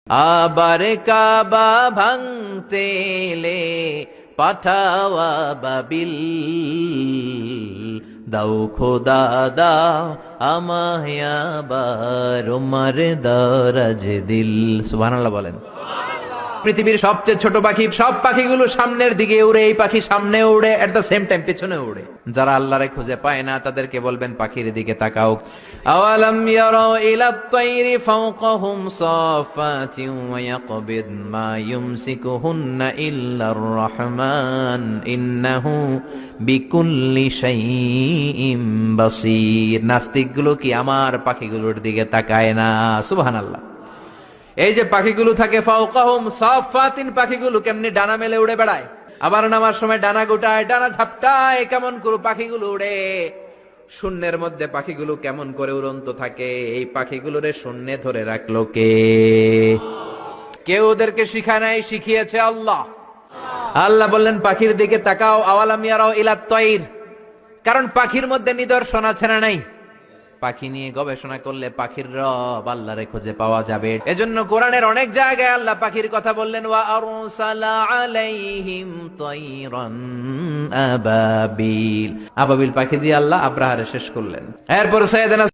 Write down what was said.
আবার কাবা ভাঙতে এলে পাঠাওয়া বাবিল, দাও খোদা দাও আমায় আবার উমার দরাজ দিল। সুবহানাল্লাহ বলেন। পৃথিবীর সবচেয়ে ছোট পাখি, সব পাখিগুলো সামনের দিকে উড়ে, এই পাখি সামনে উড়ে, এট দ্য সেম টাইম পেছনে উড়ে। যারা আল্লাহরে খুঁজে পায় না তাদেরকে বলবেন পাখির দিকে তাকাও। আওয়ালাম ইয়ারাউ ইলাত তায়রি ফাওকাহুম সাফাতিন ওয়া ইয়াকবিদ মা ইউমসিকুহুন্না ইল্লার রহমান ইন্নাহু বিকুল্লি শাইইন বাসীর। নাস্তিকগুলো কি আমার পাখিগুলোর দিকে তাকায় না? সুবহানাল্লাহ। এই যে পাখিগুলো থাকে ফাওকাহুম সাফাতিন, পাখিগুলো কেমনি ডানা মেলে উড়ে বেড়ায়, আবার নামার সময় ডানা গোটায়, ডানা ঝাপটায়, কেমন করে পাখিগুলো উড়ে। শূন্যের মধ্যে পাখিগুলো কেমন করে উড়ন্ত থাকে, এই পাখিগুলোরে শূন্যে ধরে রাখলো কে? কেউ ওদেরকে শিখায় নাই, শিখিয়েছে আল্লাহ। আল্লাহ বললেন পাখির দিকে তাকাও। আওয়ালাম ইয়ারাউ ইলাত তায়র, কারণ পাখির মধ্যে নিদর্শন আছে না নাই? পাখি নিয়ে গবেষণা করলে পাখির রব আল্লাহরে খুঁজে পাওয়া যাবে। এজন্য কোরআনের অনেক জায়গায় আল্লাহ পাখির কথা বললেন, ওয়া আরসালা আলাইহিম তায়রান আবাবিল। আবাবিল পাখি দিয়ে আল্লাহ আব্রাহারে শেষ করলেন। এরপর সাইয়েদনা